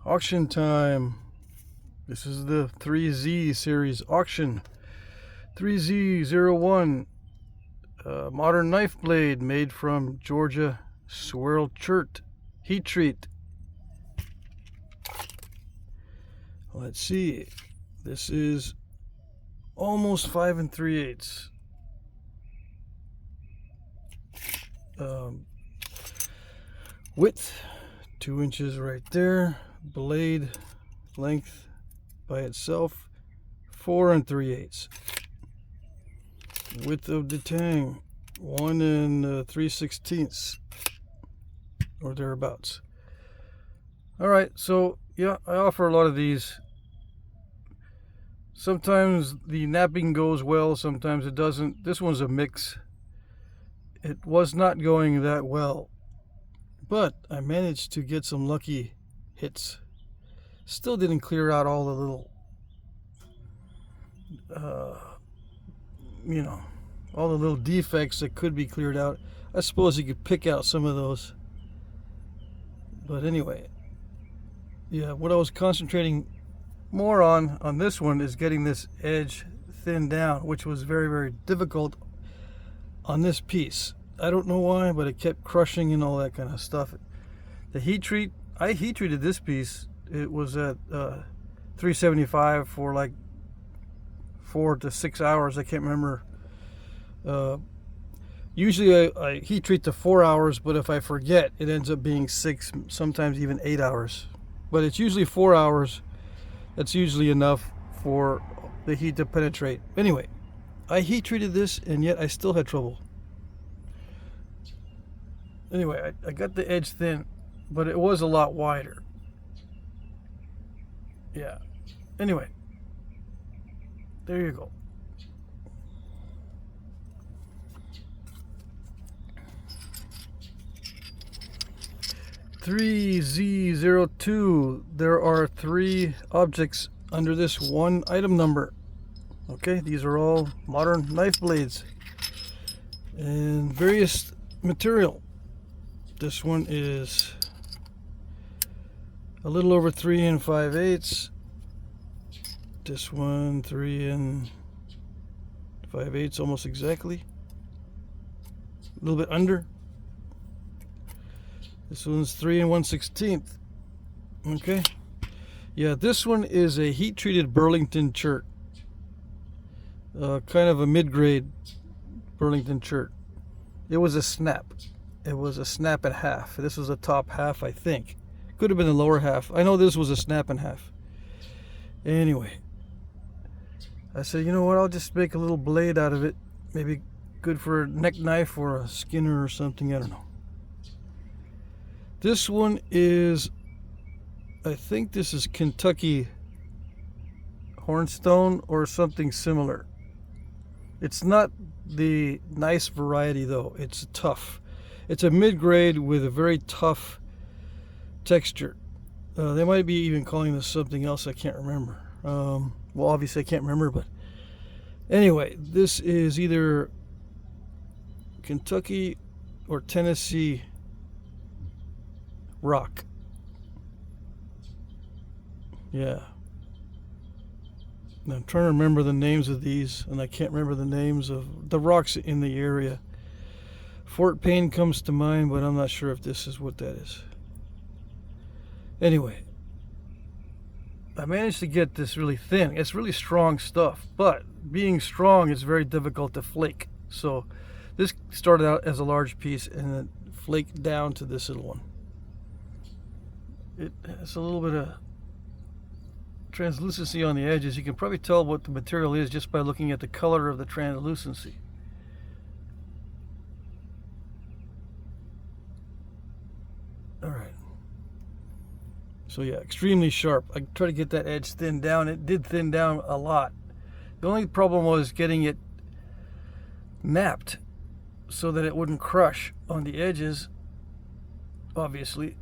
Auction time. This is the 3Z series auction. 3Z01 modern knife blade made from Georgia swirl chert heat treat. Let's see. This is almost 5 3/8. Width 2 inches right there. Blade length by itself 4 3/8. Width of the tang 1 3/16 or thereabouts. Alright, so yeah, I offer a lot of these. Sometimes the knapping goes well, sometimes it doesn't. This one's a mix. It was not going that well, but I managed to get some lucky hits. Still didn't clear out all the little all the little defects that could be cleared out. I suppose you could pick out some of those, but anyway, yeah, what I was concentrating more on this one is getting this edge thinned down, which was very, very difficult on this piece. I don't know why, but it kept crushing and all that kind of stuff. The heat treat, I heat treated this piece. It was at 375 for like 4 to 6 hours. I can't remember. Usually I heat treat to 4 hours, but if I forget, it ends up being 6, sometimes even 8 hours. But it's usually 4 hours. That's usually enough for the heat to penetrate. Anyway, I heat treated this, and yet I still had trouble. Anyway, I got the edge thin, but it was a lot wider. Yeah. Anyway, there you go. $3Z02. There are 3 objects under this one item number. Okay, these are all modern knife blades and various material. This one is a little over 3 5/8. This one 3 5/8, almost exactly. A little bit under. This one's 3 1/16. Okay. Yeah, this one is a heat treated Burlington chert. Kind of a mid-grade Burlington chert. It was a snap. It was a snap and half. This was the top half, I think. Could have been the lower half. I know this was a snap and half. Anyway, I said, you know what? I'll just make a little blade out of it. Maybe good for a neck knife or a skinner or something. I don't know. This one is, I think this is Kentucky hornstone or something similar. It's not the nice variety though. It's tough. It's a mid-grade with a very tough texture. They might be even calling this something else. I can't remember. Well, obviously I can't remember, but anyway, this is either Kentucky or Tennessee rock. Yeah. Now, I'm trying to remember the names of these, and I can't remember the names of the rocks in the area. Fort Payne comes to mind, but I'm not sure if this is what that is. Anyway, I managed to get this really thin. It's really strong stuff, but being strong is very difficult to flake. So this started out as a large piece and then flaked down to this little one. It has a little bit of translucency on the edges. You can probably tell what the material is just by looking at the color of the translucency. Alright. So yeah, extremely sharp. I tried to get that edge thinned down. It did thin down a lot. The only problem was getting it napped so that it wouldn't crush on the edges. Obviously,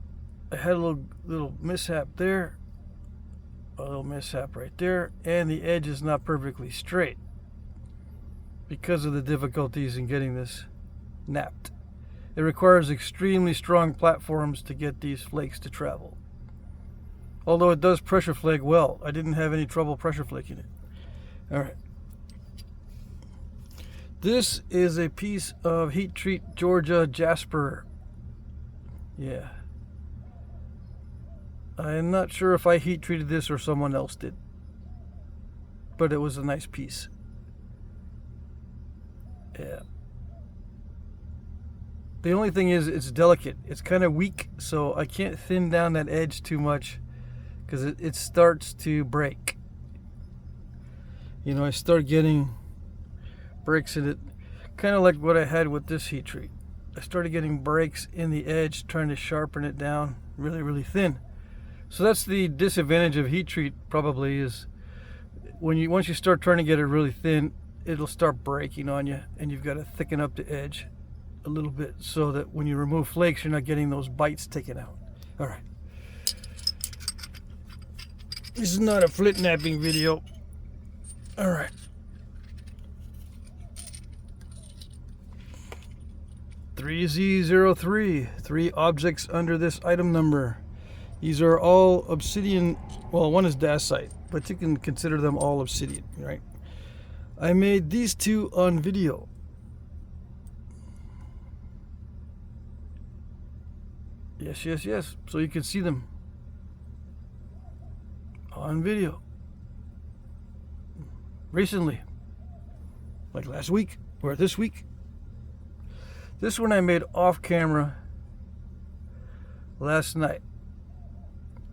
I had a little mishap there, a little mishap right there, and the edge is not perfectly straight because of the difficulties in getting this napped. It requires extremely strong platforms to get these flakes to travel. Although it does pressure flake well. I didn't have any trouble pressure flaking it. All right. This is a piece of heat treat Georgia jasper. Yeah. I'm not sure if I heat treated this or someone else did, but it was a nice piece. Yeah. The only thing is it's delicate. It's kind of weak, so I can't thin down that edge too much because it starts to break. You know, I start getting breaks in it, kind of like what I had with this heat treat. I started getting breaks in the edge, trying to sharpen it down really, really thin. So that's the disadvantage of heat treat, probably, is once you start trying to get it really thin, it'll start breaking on you, and you've got to thicken up the edge a little bit so that when you remove flakes, you're not getting those bites taken out. All right. This is not a Flintknapping video. All right. $3Z03, 3 objects under this item number. These are all Obsidian. Well, one is dacite, but you can consider them all Obsidian, right? I made these 2 on video. Yes, yes, yes. So you can see them on video. Recently. Like last week or this week. This one I made off camera last night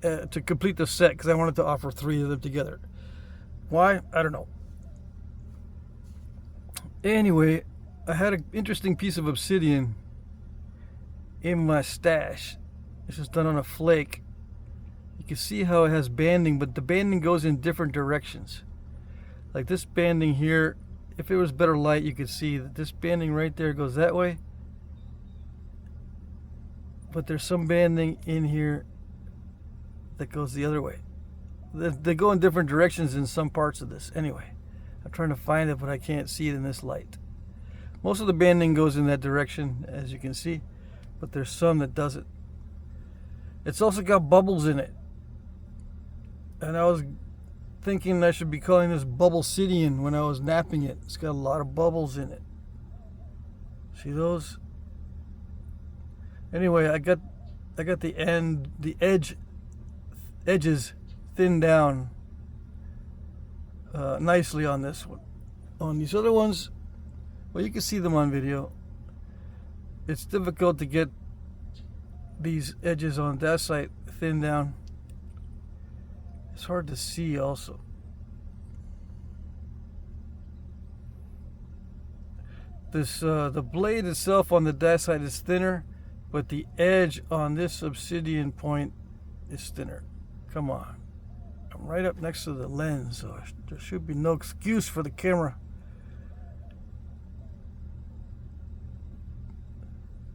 to complete the set because I wanted to offer 3 of them together. Why? I don't know. Anyway, I had an interesting piece of obsidian in my stash. This is done on a flake. You can see how it has banding, but the banding goes in different directions. Like this banding here, if it was better light, you could see that this banding right there goes that way. But there's some banding in here that goes the other way. They go in different directions in some parts of this. Anyway, I'm trying to find it, but I can't see it in this light. Most of the banding goes in that direction, as you can see, but there's some that doesn't. It's also got bubbles in it. And I was thinking I should be calling this Obsidian when I was knapping it. It's got a lot of bubbles in it. See those? Anyway, I got the edges thinned down nicely on this one. On these other ones, well, you can see them on video. It's difficult to get these edges on dacite thinned down. It's hard to see also. This the blade itself on the dacite is thinner, but the edge on this obsidian point is thinner. Come on. I'm right up next to the lens, so there should be no excuse for the camera.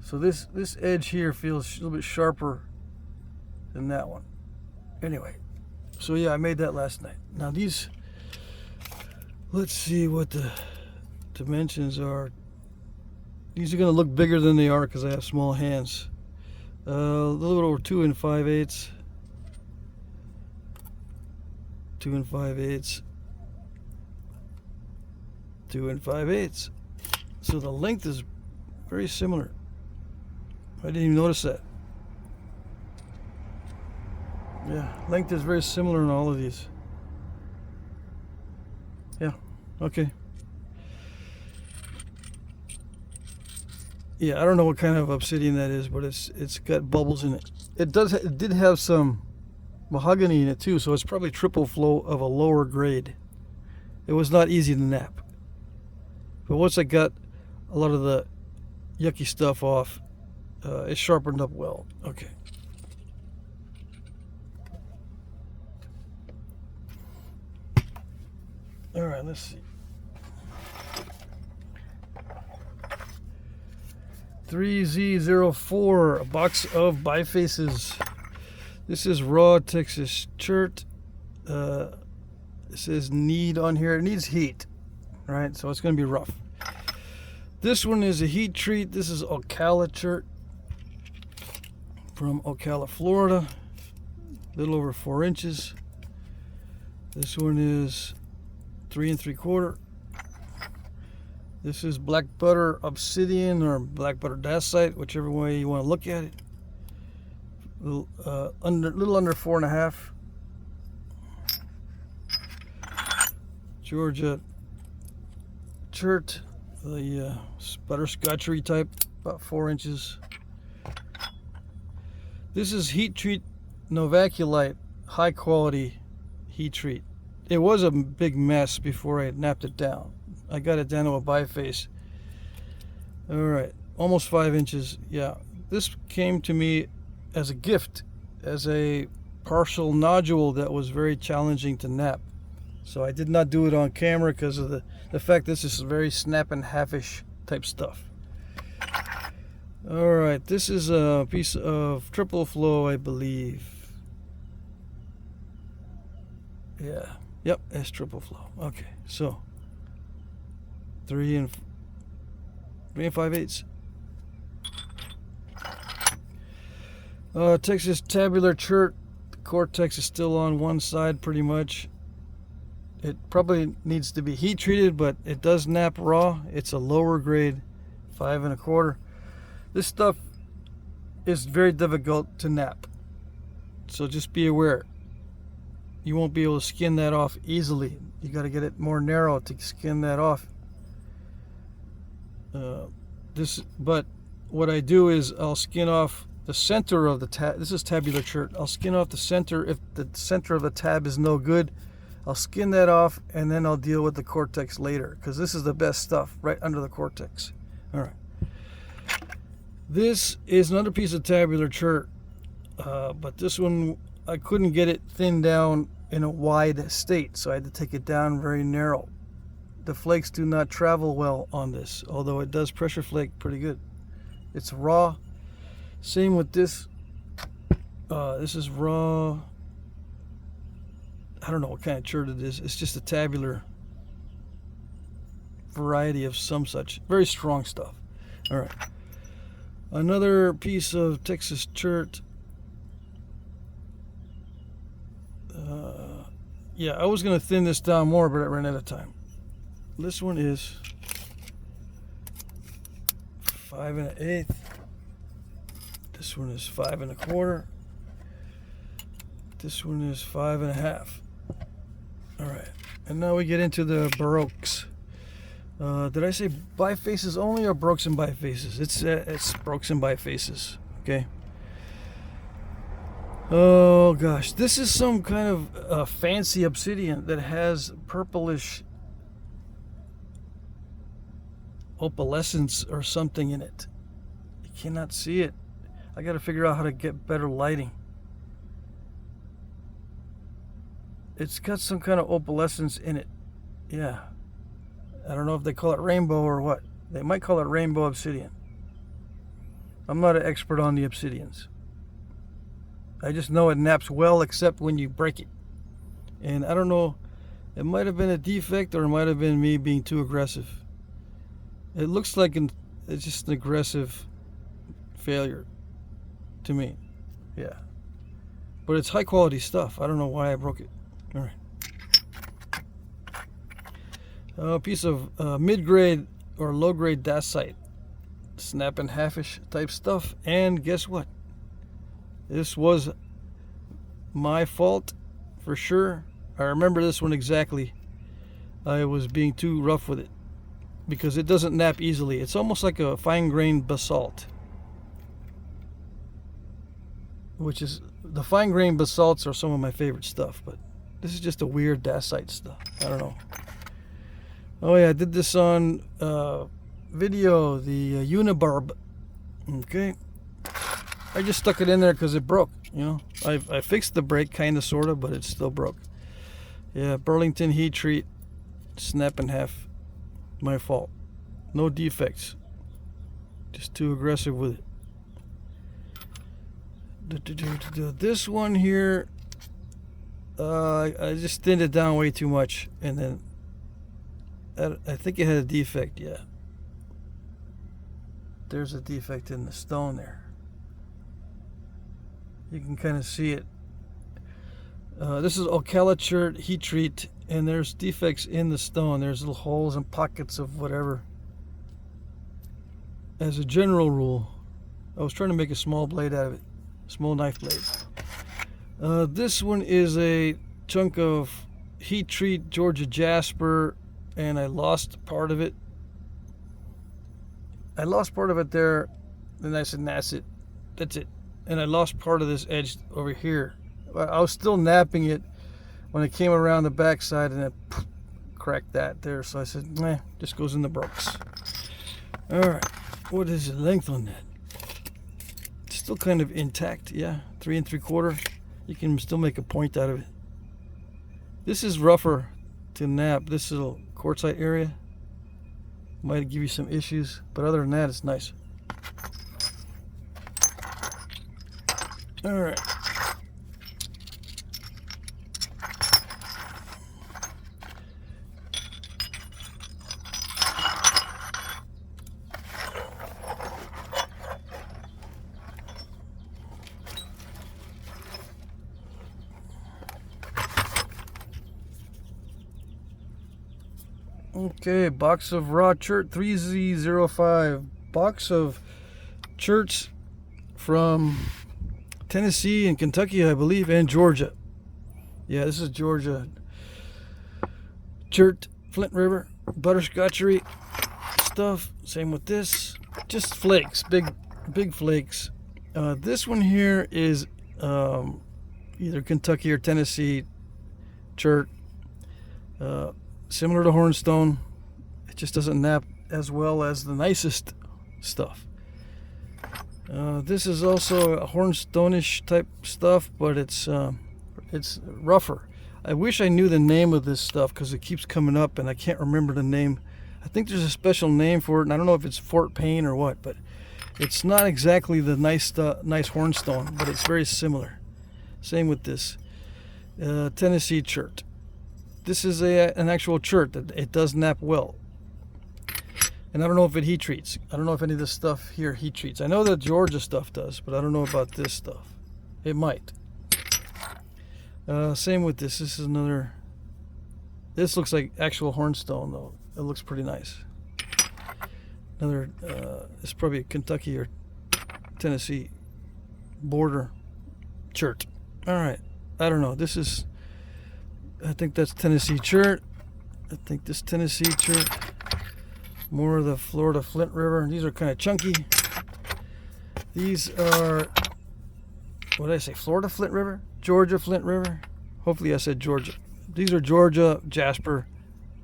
So this edge here feels a little bit sharper than that one. Anyway, so yeah, I made that last night. Now these, let's see what the dimensions are. These are going to look bigger than they are because I have small hands. A little bit over 2 5/8. 2 5/8. 2 5/8. So the length is very similar. I didn't even notice that. Yeah, length is very similar in all of these. Yeah, okay. Yeah, I don't know what kind of obsidian that is, but it's got bubbles in it. It did have some mahogany in it too, so it's probably triple flow of a lower grade. It was not easy to knap. But once I got a lot of the yucky stuff off, it sharpened up well. Okay. All right, let's see. 3Z04, a box of bifaces. This is raw Texas chert. It says need on here. It needs heat, right? So it's going to be rough. This one is a heat treat. This is Ocala chert from Ocala, Florida. a little over 4 inches. This one is 3 3/4. This is black butter Obsidian or black butter dacite, whichever way you want to look at it. Little under 4.5. Georgia chert, the butterscotchery type, about 4 inches. This is heat treat novaculite, high quality heat treat. It was a big mess before I napped it down. I got it down to a biface. All right, almost 5 inches. Yeah, this came to me as a gift, as a partial nodule that was very challenging to nap. So I did not do it on camera because of the fact this is very snap and half-ish type stuff. All right, this is a piece of triple flow, I believe. Yeah, yep, it's triple flow. Okay, so 3 5/8. Texas tabular chert. The cortex is still on one side pretty much. It probably needs to be heat treated, but it does nap raw. It's a lower grade 5 1/4. This stuff is very difficult to nap, so just be aware. You won't be able to skin that off easily. You got to get it more narrow to skin that off. But what I do is I'll skin off the center of the tab. This is tabular chert. I'll skin off the center. If the center of the tab is no good, I'll skin that off, and then I'll deal with the cortex later, because this is the best stuff right under the cortex. All right. This is another piece of tabular chert, but this one I couldn't get it thinned down in a wide state, so I had to take it down very narrow. The flakes do not travel well on this, although it does pressure flake pretty good. It's raw. Same with this. This is raw. I don't know what kind of chert it is. It's just a tabular variety of some such. Very strong stuff. All right. Another piece of Texas chert. Yeah, I was going to thin this down more, but I ran out of time. This one is 5 1/8. This one is 5 1/4. This one is 5 1/2. All right, and now we get into the baroques. Did I say bifaces only or brokes and bifaces? It's brokes and bifaces. Okay. Oh gosh, this is some kind of fancy obsidian that has purplish opalescence or something in it. You cannot see it. I got to figure out how to get better lighting. It's got some kind of opalescence in it. Yeah. I don't know if they call it rainbow or what. They might call it rainbow obsidian. I'm not an expert on the obsidians. I just know it naps well, except when you break it. And I don't know, it might have been a defect or it might have been me being too aggressive. It looks like it's just an aggressive failure to me. Yeah. But it's high quality stuff. I don't know why I broke it. All right. A piece of mid-grade or low-grade dacite. Snap and half-ish type stuff. And guess what? This was my fault for sure. I remember this one exactly. I was being too rough with it because it doesn't nap easily. It's almost like a fine-grained basalt, which is, the fine-grained basalts are some of my favorite stuff, but this is just a weird dacite stuff. I don't know. Oh yeah, I did this on video, the Unibarb. Okay. I just stuck it in there because it broke, you know. I fixed the break, kind of, sort of, but it still broke. Yeah, Burlington heat treat, snap in half. My fault. No defects. Just too aggressive with it. This one here, I just thinned it down way too much, and then I think it had a defect. Yeah. There's a defect in the stone there. You can kind of see it. This is Ocala chert heat treat, and there's defects in the stone. There's little holes and pockets of whatever. As a general rule, I was trying to make a small blade out of it, small knife blade. This one is a chunk of heat treat Georgia jasper, and I lost part of it. I lost part of it there, and I said, that's it. And I lost part of this edge over here. I was still napping it when it came around the backside, and it cracked that there. So I said, nah, just goes in the brooks. All right, what is the length on that? It's still kind of intact, yeah, 3 3/4. You can still make a point out of it. This is rougher to nap. This little quartzite area might give you some issues, but other than that, it's nice. All right. Okay, box of raw chert 3Z05. Box of cherts from Tennessee and Kentucky, I believe, and Georgia. Yeah, this is Georgia. Chert, Flint River, butterscotchery stuff. Same with this. Just flakes, big flakes. This one here is either Kentucky or Tennessee chert. Similar to hornstone. It just doesn't nap as well as the nicest stuff. This is also a hornstone-ish type stuff, but it's rougher. I wish I knew the name of this stuff because it keeps coming up and I can't remember the name. I think there's a special name for it, and I don't know if it's Fort Payne or what, but it's not exactly the nice hornstone, but it's very similar. Same with this Tennessee chert. This is an actual chert that it does nap well. And I don't know if it heat treats. I don't know if any of this stuff here heat treats. I know that Georgia stuff does, but I don't know about this stuff. It might. Same with this. This is another. This looks like actual hornstone, though. It looks pretty nice. Another. It's probably a Kentucky or Tennessee border chert. All right. I don't know. This is. I think that's Tennessee chert. I think this Tennessee chert. More of the Florida Flint River. These are kind of chunky. These are, what did I say? Florida Flint River? Georgia Flint River? Hopefully I said Georgia. These are Georgia Jasper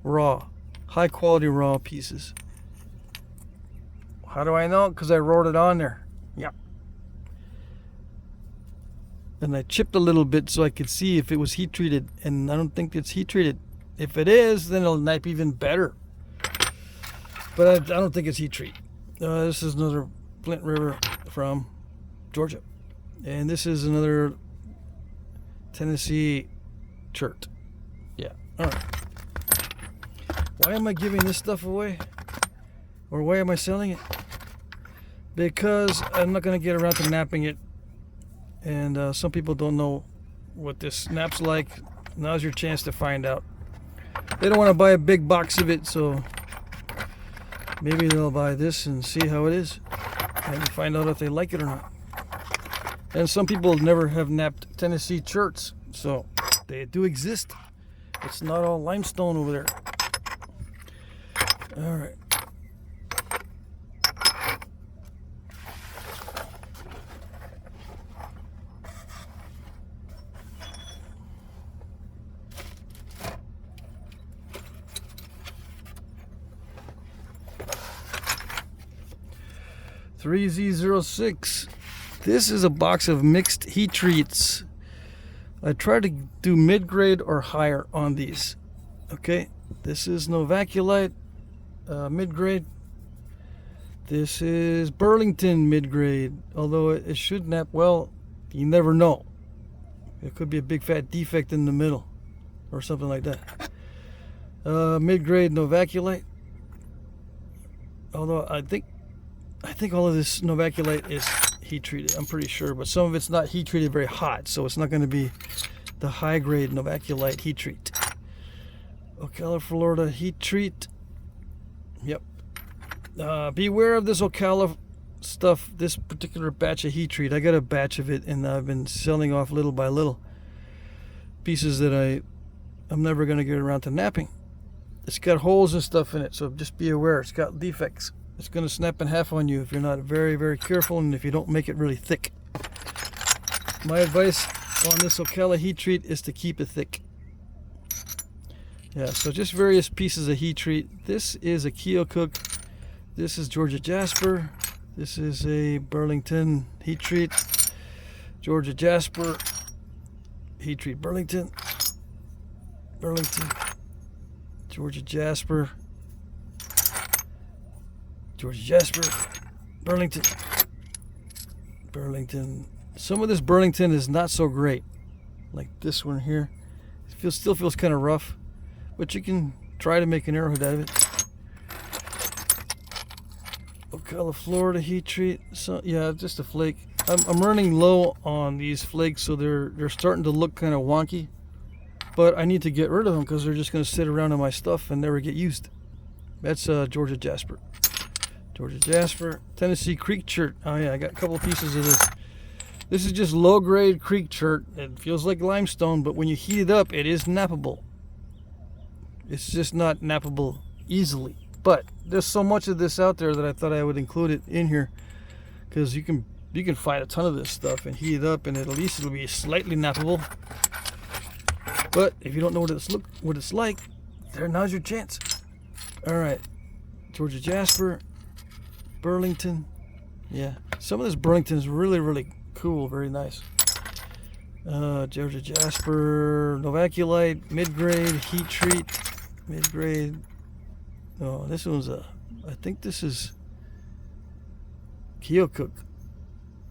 raw. High quality raw pieces. How do I know? Because I wrote it on there. Yeah. And I chipped a little bit so I could see if it was heat treated, and I don't think it's heat treated. If it is, then it'll nap even better. But I don't think it's heat treat. This is another Flint River from Georgia, and this is another Tennessee chert. Yeah. All right. Why am I giving this stuff away, or why am I selling it? Because I'm not going to get around to napping it. And some people don't know what this naps like. Now's your chance to find out. They don't want to buy a big box of it, so maybe they'll buy this and see how it is and find out if they like it or not. And some people never have napped Tennessee cherts, so they do exist. It's not all limestone over there. All right. .3Z06. This is a box of mixed heat treats. I try to do mid-grade or higher on these. Okay, this is Novaculite mid-grade. This is Burlington mid-grade. Although it should nap well, you never know. It could be a big fat defect in the middle or something like that. Mid-grade Novaculite. Although I think all of this Novaculite is heat treated. I'm pretty sure, but some of it's not heat treated very hot, so it's not going to be the high grade novaculite heat treat. Ocala, Florida heat treat. Yep. Beware of this Ocala stuff, this particular batch of heat treat. I got a batch of it, and I've been selling off little by little pieces that I'm never going to get around to napping. It's got holes and stuff in it, so just be aware. It's got defects. It's going to snap in half on you if you're not very, very careful, and if you don't make it really thick. My advice on this Ocala heat treat is to keep it thick. Yeah, so just various pieces of heat treat. This is a Keokuk. This is Georgia Jasper. This is a Burlington heat treat. Georgia Jasper heat treat. Burlington. Georgia Jasper. Georgia Jasper. Burlington. Some of this Burlington is not so great, like this one here. It still feels kind of rough, but you can try to make an arrowhead out of it. Ocala, Florida heat treat. So yeah, just a flake. I'm running low on these flakes, so they're starting to look kind of wonky. But I need to get rid of them because they're just going to sit around in my stuff and never get used. That's Georgia Jasper. Tennessee Creek chert. Oh yeah, I got a couple of pieces of this. This is just low-grade creek chert. It feels like limestone, but when you heat it up, it is nappable. It's just not nappable easily. But there's so much of this out there that I thought I would include it in here, because you can find a ton of this stuff and heat it up, and at least it'll be slightly nappable. But if you don't know what it's like, now's your chance. All right, Georgia Jasper, Burlington. Yeah, some of this Burlington is really, really cool, very nice. Georgia Jasper, novaculite, mid-grade heat treat, mid-grade. Oh, this one's I think this is Keokuk,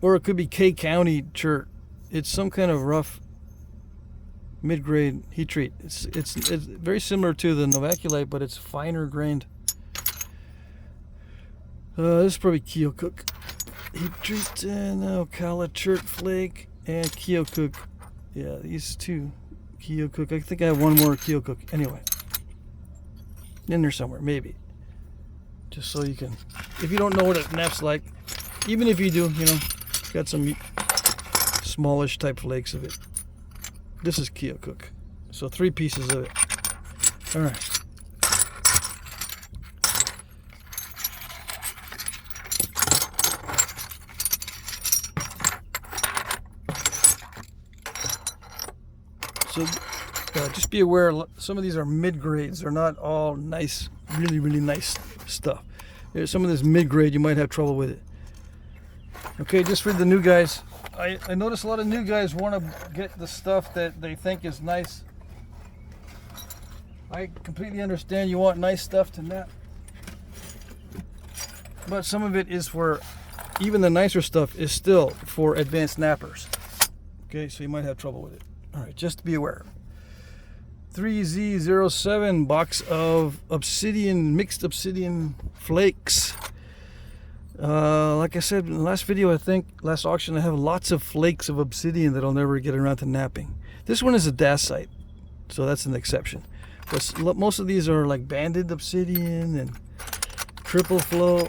or it could be K County chert. It's some kind of rough mid-grade heat treat. It's very similar to the novaculite, but it's finer grained. This is probably Keokuk heat treat, and Ocala chert flake and Keokuk. Yeah, these two Keokuk. I think I have one more Keokuk. Anyway, in there somewhere, maybe. Just so you can, if you don't know what it naps like, even if you do, got some smallish type flakes of it. This is Keokuk. So 3 pieces of it. All right. So just be aware, some of these are mid-grades. They're not all nice, really, really nice stuff. There's some of this mid-grade, you might have trouble with it. Okay, just for the new guys, I notice a lot of new guys want to get the stuff that they think is nice. I completely understand you want nice stuff to nap. But some of it is for, even the nicer stuff is still for advanced nappers. Okay, so you might have trouble with it. All right, just to be aware. 3Z07 box of mixed Obsidian flakes. Like I said in the last video, last auction, I have lots of flakes of Obsidian that I'll never get around to napping. This one is a dacite, so that's an exception. But most of these are like banded Obsidian and triple flow.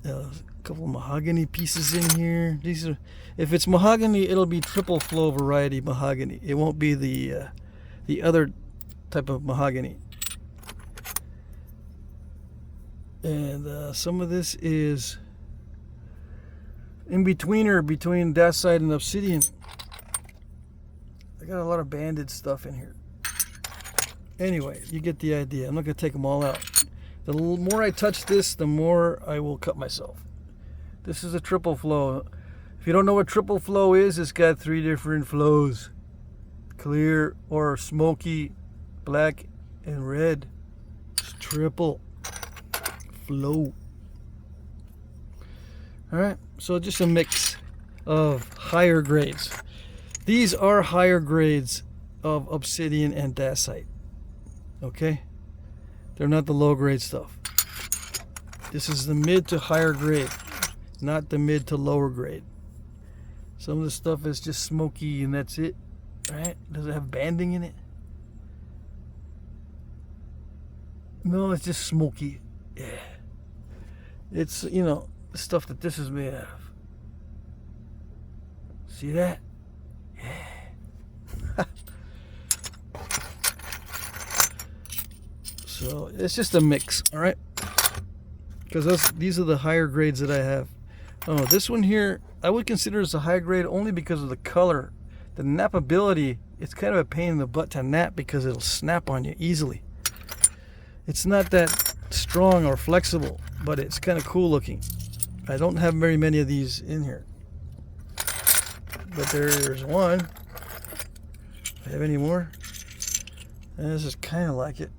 A couple of mahogany pieces in here. These are, if it's mahogany, it'll be triple flow variety mahogany. It won't be the other type of mahogany. And some of this is in betweener between dacite and Obsidian. I got a lot of banded stuff in here. Anyway, you get the idea. I'm not going to take them all out. The more I touch this, the more I will cut myself. This is a triple flow. If you don't know what triple flow is, it's got 3 different flows. Clear or smoky, black, and red. It's triple flow. Alright, so just a mix of higher grades. These are higher grades of Obsidian and dacite. Okay? They're not the low grade stuff. This is the mid to higher grade, not the mid to lower grade. Some of the stuff is just smoky and that's it. right? Does it have banding in it? No, it's just smoky. Yeah. It's, you know, the stuff that this is made out of. See that? Yeah. So it's just a mix, all right? Because these are the higher grades that I have. Oh, this one here, I would consider as a high grade only because of the color. The nappability, it's kind of a pain in the butt to nap because it'll snap on you easily. It's not that strong or flexible, but it's kind of cool looking. I don't have very many of these in here. But there's one. Do I have any more? And this is kind of like it.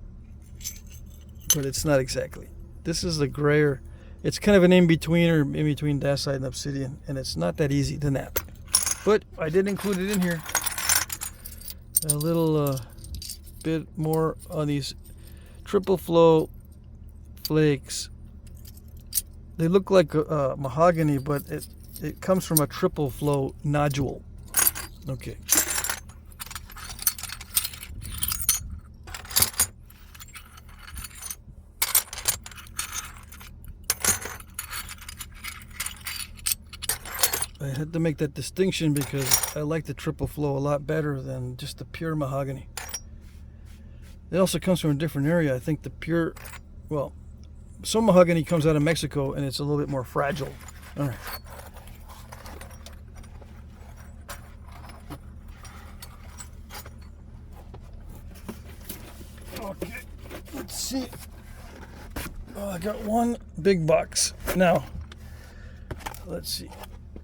But it's not exactly. This is the grayer. It's kind of an in-betweener, in between Dacite and Obsidian, and it's not that easy to nap. But I did include it in here. A little bit more on these triple flow flakes. They look like mahogany, but it comes from a triple flow nodule. Okay. I had to make that distinction because I like the triple flow a lot better than just the pure mahogany. It also comes from a different area. I think the pure, well, some mahogany comes out of Mexico and it's a little bit more fragile. All right. Okay, let's see. Oh, I got one big box. Now, let's see.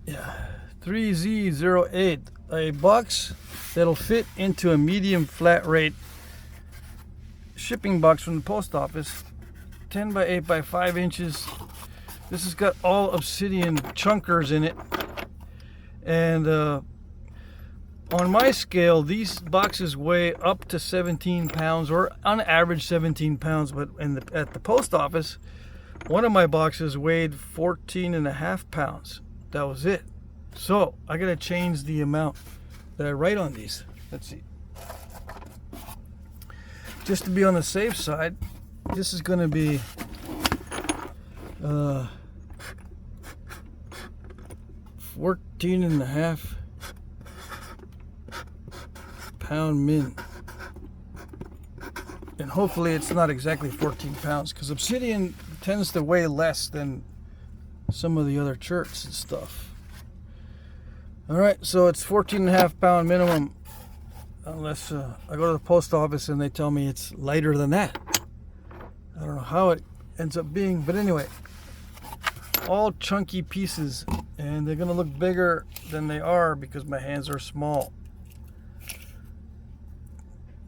Yeah, 3Z08, a box that'll fit into a medium flat rate shipping box from the post office, 10 by 8 by 5 inches. This has got all Obsidian chunkers in it, and on my scale, these boxes weigh up to 17 pounds, or on average 17 pounds, but at the post office, one of my boxes weighed 14.5 pounds. That was it. So I gotta change the amount that I write on these. Let's see. Just to be on the safe side, this is gonna be 14.5 pound min. And hopefully it's not exactly 14 pounds, because Obsidian tends to weigh less than some of the other cherts and stuff. All right, so it's 14.5 pound minimum, unless I go to the post office and they tell me it's lighter than that. I don't know how it ends up being, but anyway, all chunky pieces, and they're gonna look bigger than they are because my hands are small.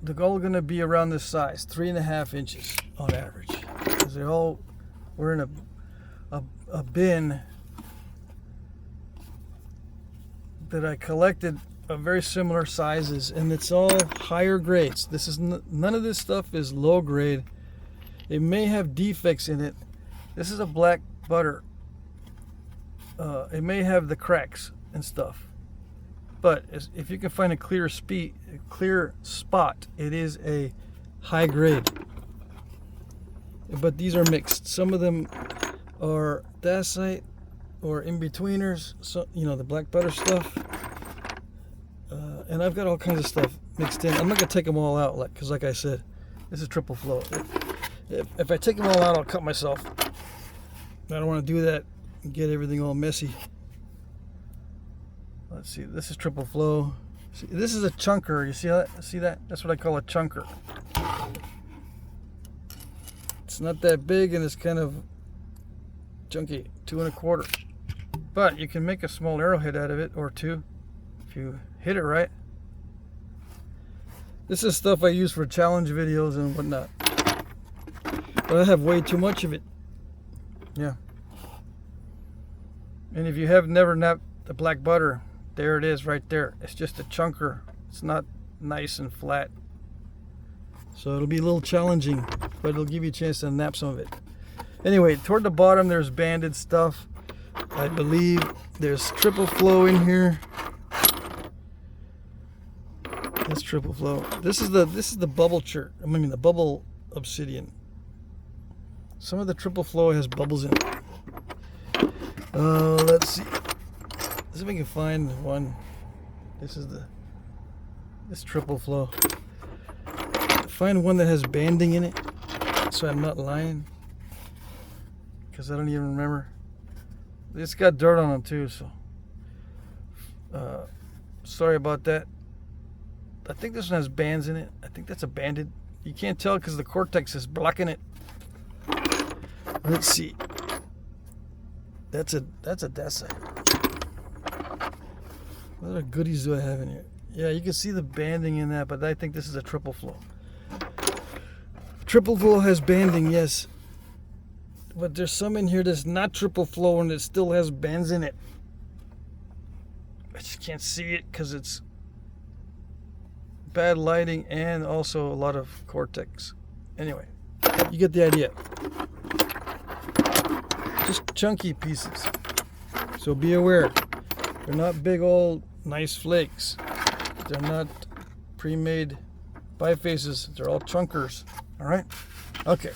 They're all gonna be around this size, 3.5 inches on average, because they all were in a bin that I collected of very similar sizes, and it's all higher grades. This is none of this stuff is low grade. It may have defects in it. This is a black butter. It may have the cracks and stuff, but if you can find a clear spot, it is a high grade. But these are mixed. Some of them are Dacite or in-betweeners, so, you know, the black butter stuff. And I've got all kinds of stuff mixed in. I'm not going to take them all out, because like I said, this is triple flow. If I take them all out, I'll cut myself. I don't want to do that and get everything all messy. Let's see, this is triple flow. See, this is a chunker. You see that? See that? That's what I call a chunker. It's not that big, and it's kind of chunky, 2 1/4. But you can make a small arrowhead out of it, or two, if you hit it right. This is stuff I use for challenge videos and whatnot, but I have way too much of it. Yeah. And if you have never napped the black butter, there it is right there. It's just a chunker. It's not nice and flat, so it'll be a little challenging, but it'll give you a chance to nap some of it. Anyway, toward the bottom there's banded stuff. I believe there's triple flow in here. triple flow. This is the bubble chert. I mean the bubble obsidian. Some of the triple flow has bubbles in it. Let's see. Let's see if we can find one. This triple flow. Find one that has banding in it, so I'm not lying. Because I don't even remember. It's got dirt on them too, so sorry about that. I think this one has bands in it. I think that's a banded. You can't tell because the cortex is blocking it. Let's see. That's a dacite. What other goodies do I have in here? Yeah, you can see the banding in that, but I think this is a triple flow. Triple flow has banding, yes. But there's some in here that's not triple flow and it still has bands in it. I just can't see it because it's bad lighting and also a lot of cortex. Anyway, you get the idea. Just chunky pieces. So be aware. They're not big old nice flakes. They're not pre-made bifaces. They're all chunkers. All right? Okay.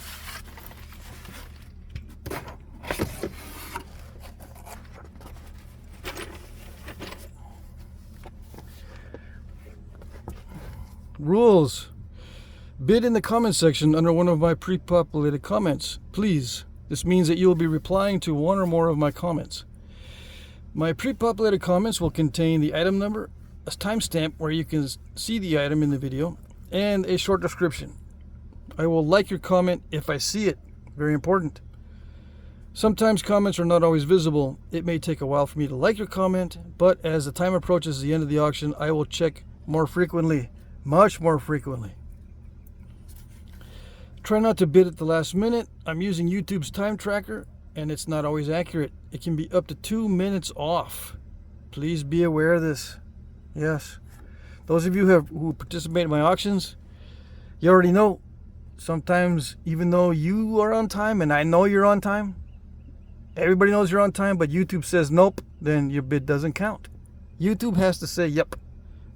Rules. Bid in the comment section under one of my pre-populated comments, please. This means that you will be replying to one or more of my comments. My pre-populated comments will contain the item number, a timestamp where you can see the item in the video, and a short description. I will like your comment if I see it. Very important. Sometimes comments are not always visible. It may take a while for me to like your comment, but as the time approaches the end of the auction, I will check more frequently, much more frequently. Try not to bid at the last minute. I'm using YouTube's time tracker, and it's not always accurate. It can be up to 2 minutes off. Please be aware of this. Yes. Those of you who participate in my auctions, you already know. Sometimes, even though you are on time, and I know you're on time, everybody knows you're on time, but YouTube says nope, then your bid doesn't count. YouTube has to say yep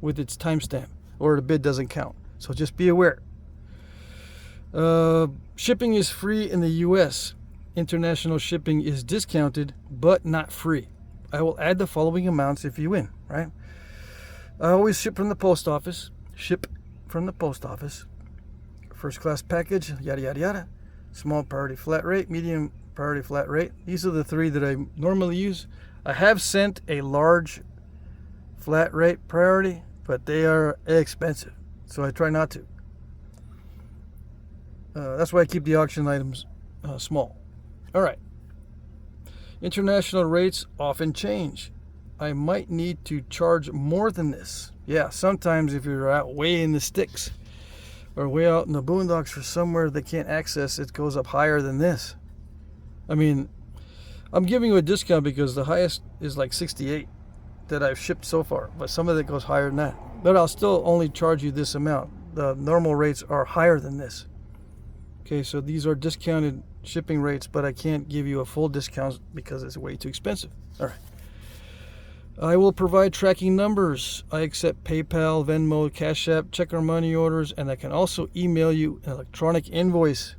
with its timestamp, or the bid doesn't count. So just be aware. Shipping is free in the US. International shipping is discounted, but not free. I will add the following amounts if you win, right? I always ship from the post office. First class package, yada, yada, yada. Small priority flat rate, medium priority flat rate. These are the three that I normally use. I have sent a large flat rate priority, but they are expensive, so I try not to. That's why I keep the auction items small. All right. International rates often change. I might need to charge more than this. Yeah, sometimes if you're out way in the sticks or way out in the boondocks or somewhere they can't access, it goes up higher than this. I mean, I'm giving you a discount because the highest is like 68 that I've shipped so far, but some of it goes higher than that. But I'll still only charge you this amount. The normal rates are higher than this. Okay, so these are discounted shipping rates, but I can't give you a full discount because it's way too expensive. All right. I will provide tracking numbers. I accept PayPal, Venmo, Cash App, check or money orders, and I can also email you an electronic invoice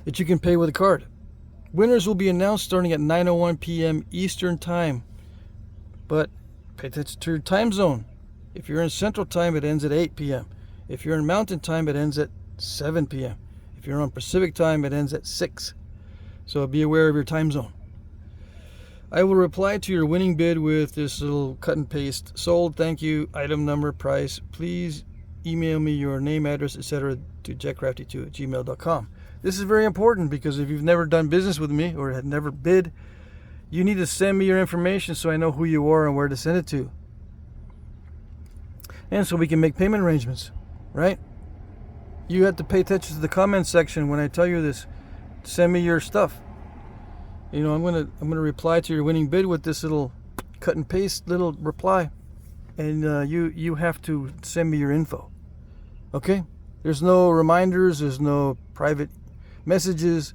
that you can pay with a card. Winners will be announced starting at 9:01 p.m. Eastern Time. But pay attention to your time zone. If you're in Central Time, it ends at 8 p.m. If you're in Mountain Time, it ends at 7 p.m. If you're on Pacific Time, it ends at 6. So be aware of your time zone. I will reply to your winning bid with this little cut and paste. Sold, thank you, item number, price. Please email me your name, address, etc. to jackcrafty2@gmail.com. This is very important because if you've never done business with me or had never bid, you need to send me your information so I know who you are and where to send it to. And so we can make payment arrangements, right? You have to pay attention to the comment section when I tell you this. Send me your stuff. You know, I'm gonna reply to your winning bid with this little cut and paste little reply, and you have to send me your info. Okay? There's no reminders. There's no private messages.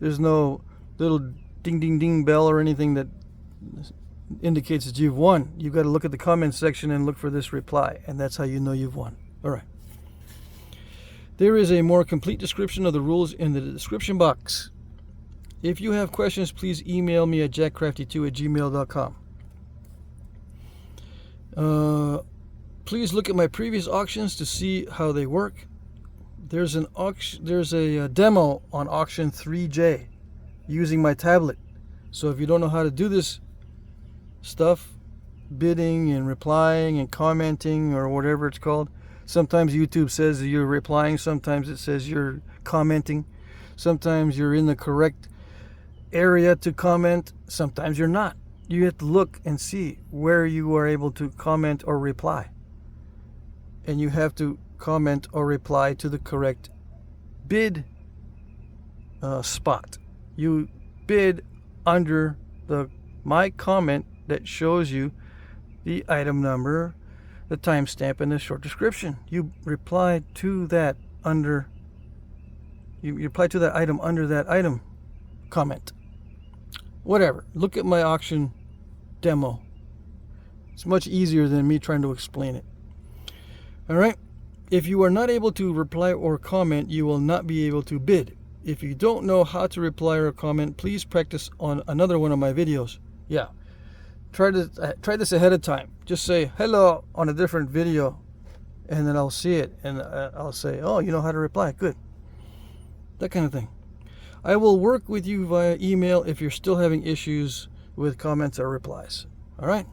There's no little ding ding ding bell or anything that indicates that you've won. You've got to look at the comment section and look for this reply, and that's how you know you've won. All right. There is a more complete description of the rules in the description box. If you have questions, please email me at jackcrafty2@gmail.com. Please look at my previous auctions to see how they work. There's a demo on auction 3J using my tablet. So if you don't know how to do this stuff, bidding and replying and commenting or whatever it's called, sometimes YouTube says that you're replying, sometimes it says you're commenting, sometimes you're in the correct area to comment, sometimes you're not. You have to look and see where you are able to comment or reply. And you have to comment or reply to the correct bid spot. You bid under my comment that shows you the item number, the timestamp, and the short description. You reply to that under. You reply to that item under that item comment. Whatever. Look at my auction demo. It's much easier than me trying to explain it. All right. If you are not able to reply or comment, you will not be able to bid. If you don't know how to reply or comment, please practice on another one of my videos. Yeah. Try this ahead of time. Just say hello on a different video, and then I'll see it, and I'll say, oh, you know how to reply. Good. That kind of thing. I will work with you via email if you're still having issues with comments or replies. All right.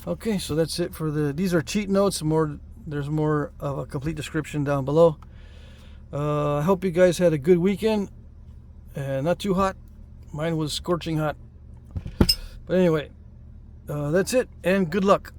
Okay, so that's it for these are cheat notes. There's more of a complete description down below. I hope you guys had a good weekend and not too hot. Mine was scorching hot. But anyway, that's it, and good luck.